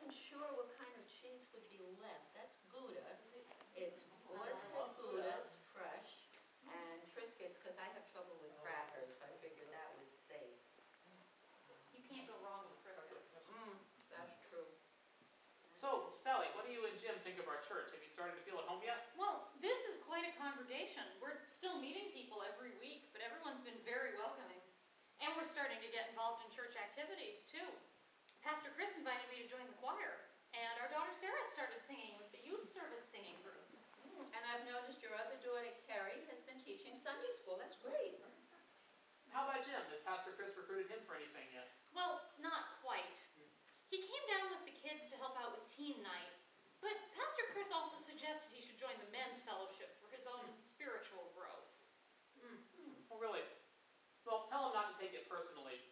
wasn't sure what kind of cheese would be left. That's Gouda. It's Boar's Head Gouda's fresh, and Triscuits, because I have trouble with crackers, so I figured that was safe. You can't go wrong with Triscuits. That's true. So, Sally, what do you and Jim think of our church? Have you started to feel at home yet? Well, this is quite a congregation. We're still meeting people every week, but everyone's been very welcoming. And we're starting to get involved in church activities, too. Pastor Chris invited me to join the choir, and our daughter Sarah started singing with the youth service singing group. And I've noticed your other daughter, Carrie, has been teaching Sunday school. That's great. How about Jim? Has Pastor Chris recruited him for anything yet? Well, not quite. He came down with the kids to help out with teen night, but Pastor Chris also suggested he should join the men's fellowship for his own spiritual growth. Oh, really? Well, tell him not to take it personally.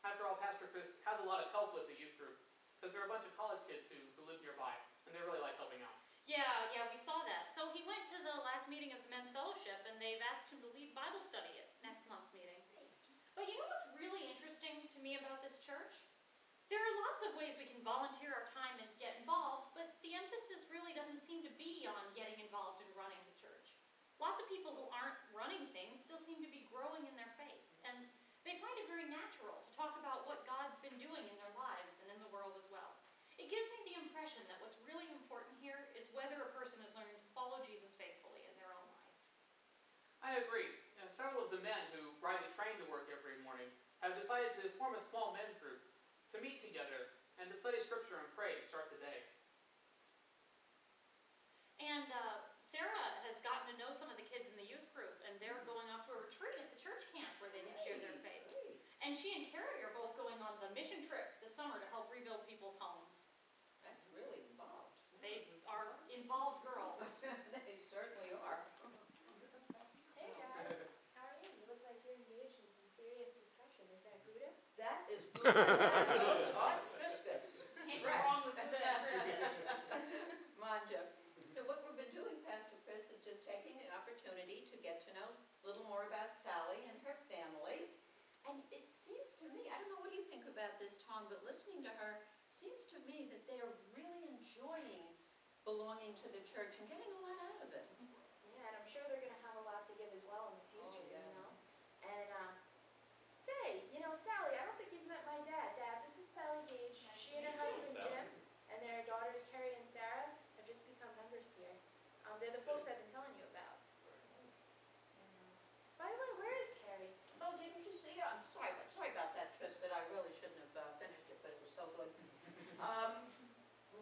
After all, Pastor Chris has a lot of help with the youth group, because there are a bunch of college kids who live nearby, and they really like helping out. Yeah, we saw that. So he went to the last meeting of the men's fellowship, and they've asked him to lead Bible study at next month's meeting. But you know what's really interesting to me about this church? There are lots of ways we can volunteer our time and get involved, but the emphasis really doesn't seem to be on getting involved in running the church. Lots of people who aren't running things still seem to be growing in their faith, and they find it very natural to talk about what God's been doing in their lives and in the world as well. It gives me the impression that what's really important here is whether a person is learning to follow Jesus faithfully in their own life. I agree. And several of the men who ride the train to work every morning have decided to form a small men's group to meet together and to study Scripture and pray to start the day. And Sarah has gotten to know some of the kids in the youth group, and they're going off to a retreat at the church camp where they can share their faith. And she and Carrie are both going on the mission trip this summer to help rebuild people's homes. That's really involved. They are involved girls. They certainly are. Hey guys, how are you? You look like you're engaged in some serious discussion. Is that Gouda? That is good. Those are Triscuits. Can't go wrong with Gouda and Triscuits. Manja. So what we've been doing, Pastor Chris, is just taking the opportunity to get to know a little more about Sally and her family. And it seems to me, I don't know what you think about this, Tom, but listening to her, it seems to me that they are really enjoying belonging to the church and getting a lot out of it. Yeah, and I'm sure they're going to have a lot to give as well in the future, yes. you know. And say, you know, Sally, I don't think you've met my dad. Dad, this is Sally Gage. She and her husband Jim, and their daughters Carrie and Sarah have just become members here. They're the folks I've been telling you about. By the way, where is Carrie? Oh, didn't you see her? I'm sorry about that, Triscuit. I really shouldn't have finished it, but it was so good.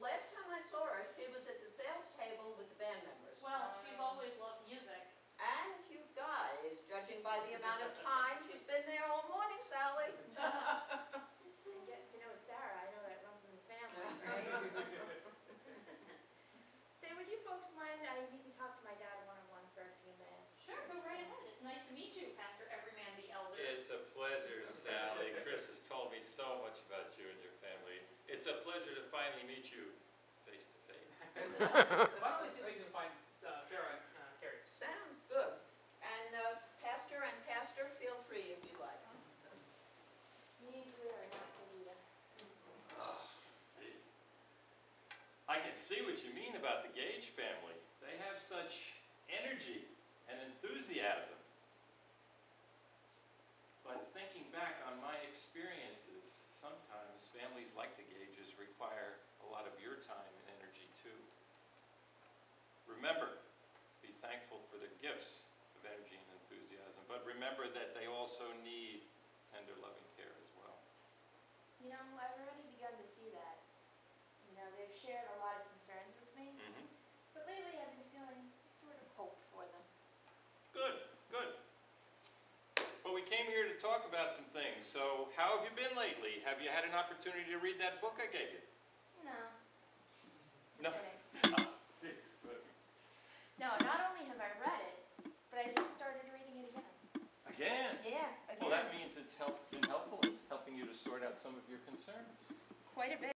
Last time I saw her, she was at the sales table with the band members. Well, she's always loved music. And you guys, judging by the amount of time she's been there all morning, Sally. And getting to know Sarah, I know that runs in the family, right? Say, would you folks mind? I need to talk to my dad one-on-one for a few minutes. Sure, go right ahead. It's nice to meet you, Pastor Everyman the Elder. It's a pleasure, Sally. Chris has told me so much about you and your family. It's a pleasure to finally meet you face to face. Why don't we see if we can find Sarah and Carrie? Sounds good. And Pastor, feel free if you like. Me and Gouda are not so Gouda. I can see what you mean about the Gage family. They have such energy and enthusiasm. But thinking back on my experiences, sometimes families like the Gages require a lot of your time and energy too. Remember, be thankful for their gifts of energy and enthusiasm, but remember that they also need tender, loving care as well. You know, I've already begun to see that. You know, they've shared a lot of concerns with me, but lately I've been feeling sort of hope for them. Good, good. Well, we came here to talk about some things. So, how have you been lately? Have you had an opportunity to read that book I gave you? No. No. Kidding. No, not only have I read it, but I just started reading it again. Again? Yeah, again. Well, that means it's been helpful in helping you to sort out some of your concerns. Quite a bit.